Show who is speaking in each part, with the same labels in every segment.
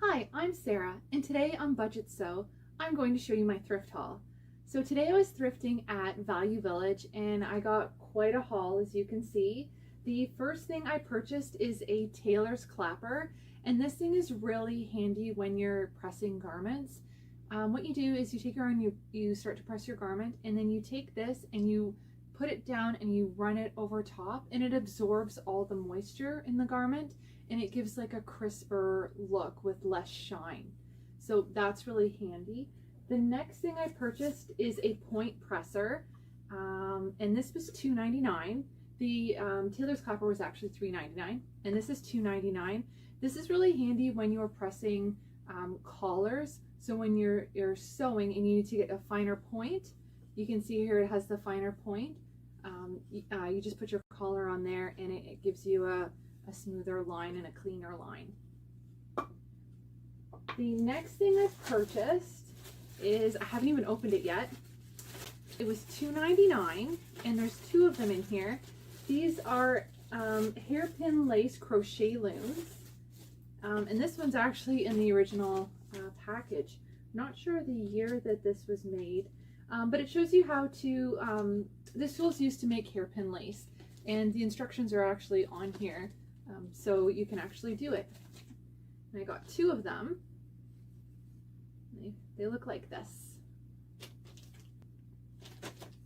Speaker 1: Hi, I'm Sarah, and today on Budgetsew, I'm going to show you my thrift haul. So today I was thrifting at Value Village, and I got quite a haul, as you can see. The first thing I purchased is a tailor's clapper, and this thing is really handy when you're pressing garments. What you do is you take your arm, you start to press your garment, and then you take this and you put it down and you run it over top, and it absorbs all the moisture in the garment, and it gives like a crisper look with less shine. So that's really handy. The next thing I purchased is a point presser, and this was $2.99. The tailor's clapper was actually $3.99, and this is $2.99. This is really handy when you're pressing collars. So when you're sewing and you need to get a finer point, you can see here it has the finer point. You just put your collar on there, and it gives you a smoother line and a cleaner line. The next thing I've purchased is, I haven't even opened it yet. It was $2.99, and there's two of them in here. These are hairpin lace crochet looms, and this one's actually in the original package. Not sure the year that this was made, but it shows you how to, this tool is used to make hairpin lace, and the instructions are actually on here. So you can actually do it. And I got two of them. They look like this.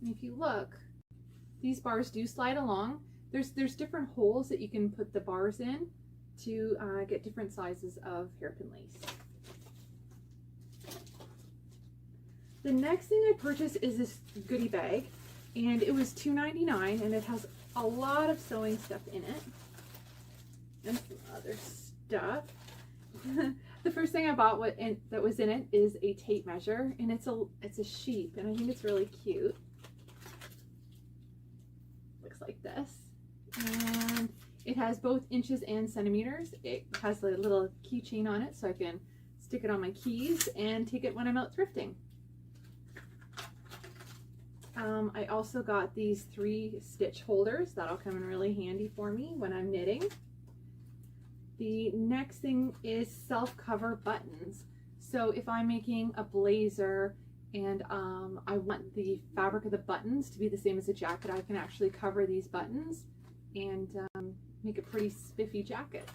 Speaker 1: And if you look, these bars do slide along. There's different holes that you can put the bars in to get different sizes of hairpin lace. The next thing I purchased is this goodie bag, and it was $2.99, and it has a lot of sewing stuff in it. And some other stuff. The first thing I bought that was in it is a tape measure, and it's a sheep, and I think it's really cute. Looks like this, and it has both inches and centimeters. It has a little keychain on it, so I can stick it on my keys and take it when I'm out thrifting. I also got these 3 stitch holders. That'll come in really handy for me when I'm knitting. The next thing is self-cover buttons. So if I'm making a blazer and I want the fabric of the buttons to be the same as a jacket, I can actually cover these buttons and make a pretty spiffy jacket.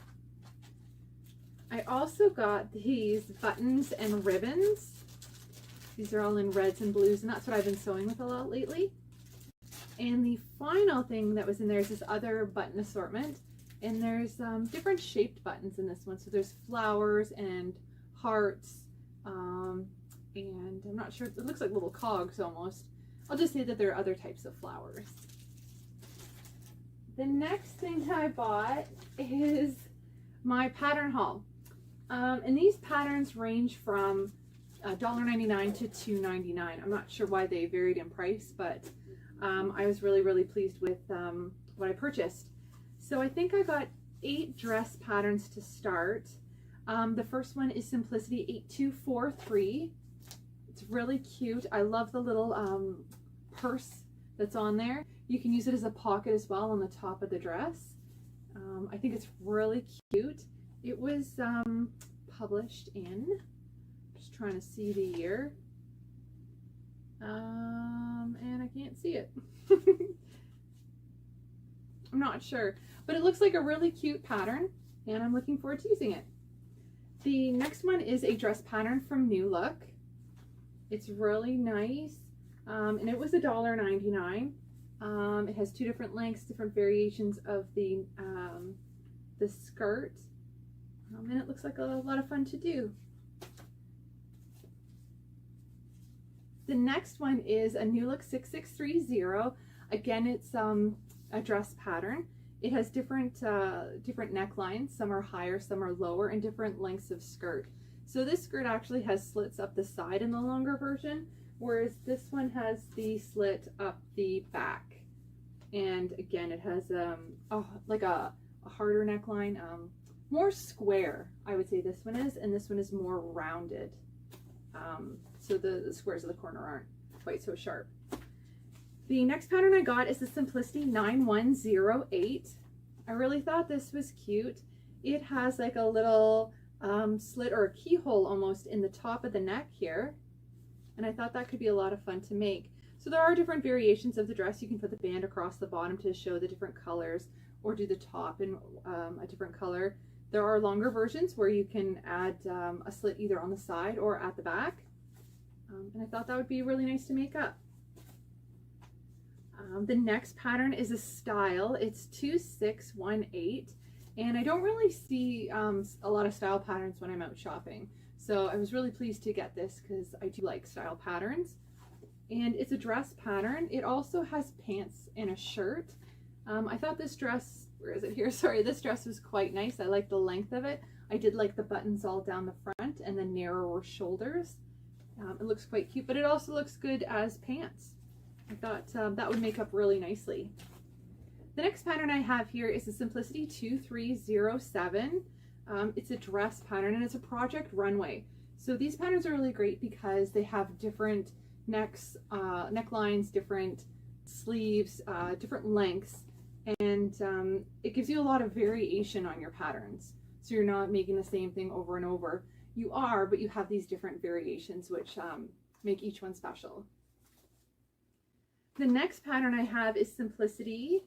Speaker 1: I also got these buttons and ribbons. These are all in reds and blues, and that's what I've been sewing with a lot lately. And the final thing that was in there is this other button assortment. And there's different shaped buttons in this one. So there's flowers and hearts, and I'm not sure, it looks like little cogs almost. I'll just say that there are other types of flowers. The next thing I bought is my pattern haul. And these patterns range from $1.99 to $2.99. I'm not sure why they varied in price, but I was really pleased with what I purchased. So I think I got 8 dress patterns to start. The first one is Simplicity 8243. It's really cute. I love the little purse that's on there. You can use it as a pocket as well on the top of the dress. I think it's really cute. It was published in, just trying to see the year, and I can't see it. I'm not sure, but it looks like a really cute pattern, and I'm looking forward to using it. The next one is a dress pattern from New Look. It's really nice, and it was $1.99. It has 2 different lengths, different variations of the skirt, and it looks like a lot of fun to do. The next one is a New Look 6630. Again, it's a dress pattern. It has different necklines. Some are higher, some are lower, and different lengths of skirt. So this skirt actually has slits up the side in the longer version, whereas this one has the slit up the back. And again, it has like a harder neckline, more square, I would say this one is, and this one is more rounded. So the squares of the corner aren't. quite so sharp. The next pattern I got is the Simplicity 9108. I really thought this was cute. It has like a little slit or a keyhole almost in the top of the neck here. And I thought that could be a lot of fun to make. So there are different variations of the dress. You can put the band across the bottom to show the different colors, or do the top in a different color. There are longer versions where you can add a slit either on the side or at the back. And I thought that would be really nice to make up. The next pattern is a style. It's 2618, and I don't really see a lot of style patterns when I'm out shopping. So I was really pleased to get this because I do like style patterns. And it's a dress pattern. It also has pants and a shirt. I thought this dress, where is it here? Sorry, this dress was quite nice. I like the length of it. I did like the buttons all down the front and the narrower shoulders. It looks quite cute, but it also looks good as pants. I thought that would make up really nicely. The next pattern I have here is the Simplicity 2307. It's a dress pattern and it's a project runway. So these patterns are really great because they have different necks, necklines, different sleeves, different lengths, and it gives you a lot of variation on your patterns. So you're not making the same thing over and over. You are, but you have these different variations which make each one special. The next pattern I have is Simplicity.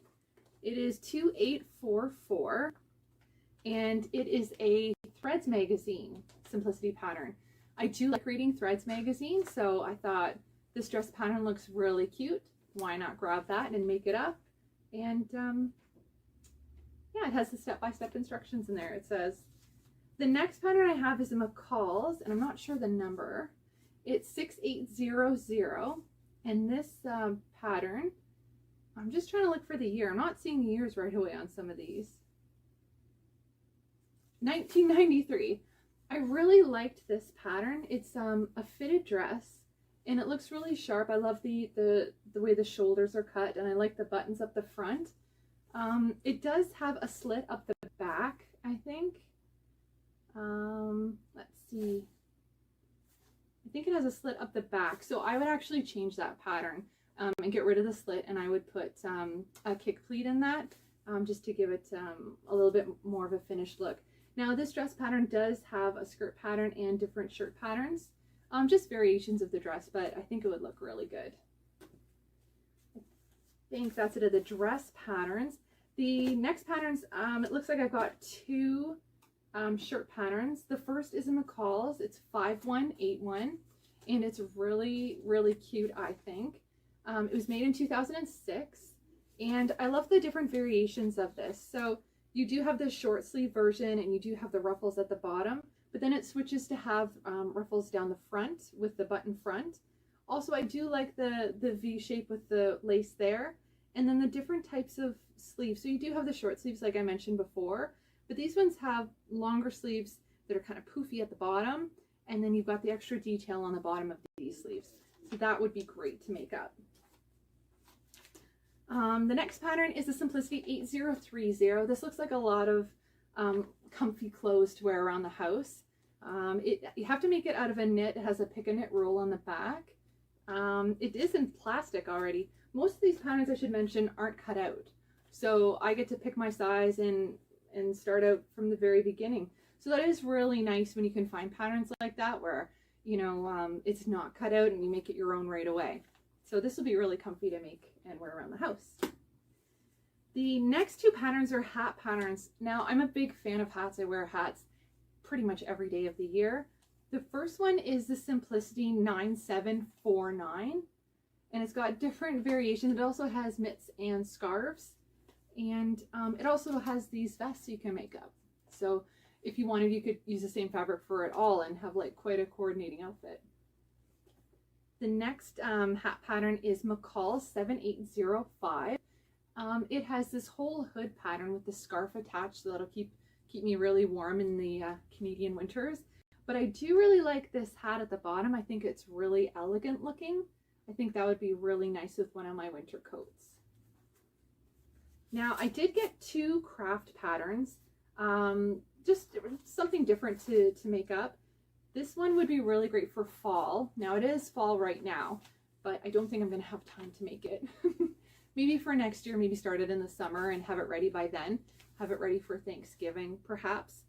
Speaker 1: It is 2844, and it is a Threads magazine Simplicity pattern. I do like reading Threads magazine, so I thought this dress pattern looks really cute. Why not grab that and make it up? And yeah, it has the step-by-step instructions in there. It says, the next pattern I have is a McCalls, and I'm not sure the number. It's 6800, and this pattern, I'm just trying to look for the year. I'm not seeing the years right away on some of these. 1993. I really liked this pattern. It's a fitted dress, and it looks really sharp. I love the way the shoulders are cut, and I like the buttons up the front. It does have a slit up the back, I think. Let's see. I think it has a slit up the back, so I would actually change that pattern and get rid of the slit, and I would put a kick pleat in that just to give it a little bit more of a finished look. Now this dress pattern does have a skirt pattern and different shirt patterns, just variations of the dress, but I think it would look really good. I think that's it of the dress patterns. The next patterns, it looks like I've got two shirt patterns. The first is a McCalls. It's 5181, and it's really, really cute, I think. It was made in 2006, and I love the different variations of this. So you do have the short sleeve version, and you do have the ruffles at the bottom, but then it switches to have ruffles down the front with the button front. Also, I do like the V shape with the lace there, and then the different types of sleeves. So you do have the short sleeves like I mentioned before, but these ones have longer sleeves that are kind of poofy at the bottom, and then you've got the extra detail on the bottom of these sleeves. So that would be great to make up. The next pattern is the Simplicity 8030. This looks like a lot of comfy clothes to wear around the house. You have to make it out of a knit. It has a pick a knit roll on the back. It is in plastic already. Most of these patterns, I should mention, aren't cut out. So I get to pick my size and start out from the very beginning. So that is really nice when you can find patterns like that where, you know, it's not cut out and you make it your own right away. So this will be really comfy to make and wear around the house. The next two patterns are hat patterns. Now, I'm a big fan of hats. I wear hats pretty much every day of the year. The first one is the Simplicity 9749, and it's got different variations. It also has mitts and scarves, and it also has these vests you can make up. So if you wanted, you could use the same fabric for it all and have like quite a coordinating outfit. The next hat pattern is McCalls 7805. It has this whole hood pattern with the scarf attached, so that'll keep me really warm in the Canadian winters. But I do really like this hat at the bottom. I think it's really elegant looking. I think that would be really nice with one of my winter coats. Now, I did get two craft patterns, just something different to make up. This one would be really great for fall. Now, it is fall right now, but I don't think I'm going to have time to make it. Maybe for next year, maybe start it in the summer and have it ready by then. Have it ready for Thanksgiving, perhaps.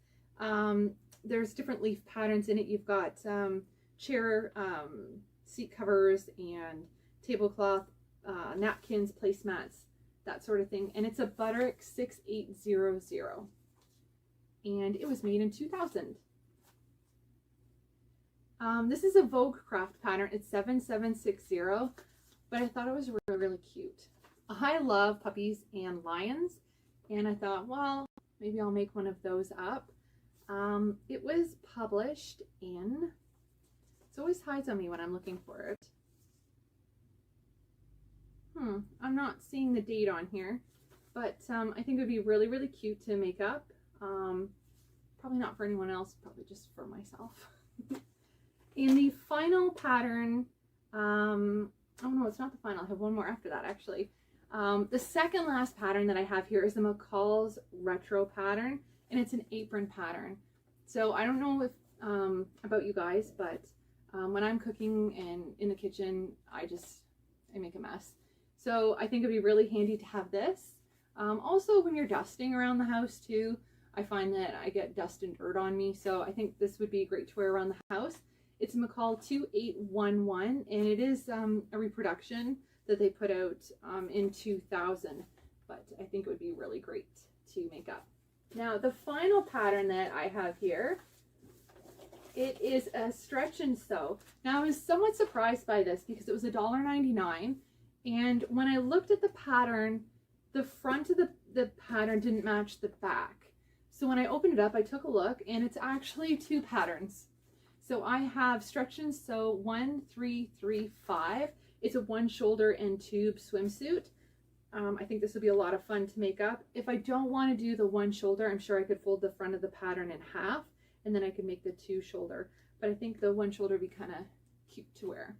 Speaker 1: There's different leaf patterns in it. You've got chair seat covers and tablecloth, napkins, placemats, that sort of thing. And it's a Butterick 6800. And it was made in 2000. This is a Vogue craft pattern. It's 7760, but I thought it was really, really cute. I love puppies and lions, and I thought, well, maybe I'll make one of those up. It was published in, it always hides on me when I'm looking for it. I'm not seeing the date on here, but I think it would be really, really cute to make up. Probably not for anyone else, probably just for myself. And the final pattern, oh no, it's not the final. I have one more after that, actually. The second last pattern that I have here is the McCalls retro pattern, and it's an apron pattern. So I don't know if about you guys, but when I'm cooking and in the kitchen, I make a mess. So I think it'd be really handy to have this. Also, when you're dusting around the house too, I find that I get dust and dirt on me. So I think this would be great to wear around the house. It's a McCall 2811, and it is a reproduction that they put out in 2000, but I think it would be really great to make up. Now, the final pattern that I have here, it is a stretch and sew. Now, I was somewhat surprised by this because it was $1.99, and when I looked at the pattern, the front of the pattern didn't match the back. So when I opened it up, I took a look, and it's actually two patterns. So I have stretch and sew 1335. It's a one shoulder and tube swimsuit. I think this would be a lot of fun to make up. If I don't want to do the one shoulder, I'm sure I could fold the front of the pattern in half, and then I could make the two shoulder. But I think the one shoulder would be kind of cute to wear.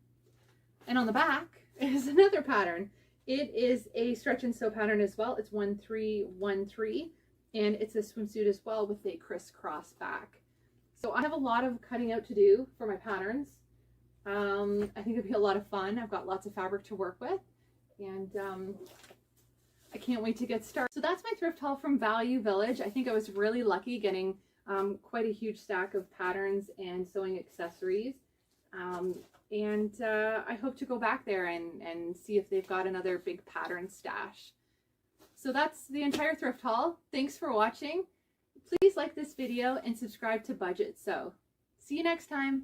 Speaker 1: And on the back is another pattern. It is a stretch and sew pattern as well. It's 1313, and it's a swimsuit as well with a crisscross back. So I have a lot of cutting out to do for my patterns. I think it'd be a lot of fun. I've got lots of fabric to work with, and I can't wait to get started. So that's my thrift haul from Value Village. I think I was really lucky getting quite a huge stack of patterns and sewing accessories. I hope to go back there and see if they've got another big pattern stash. So that's the entire thrift haul. Thanks for watching. Please like this video and subscribe to Budgetsew. See you next time.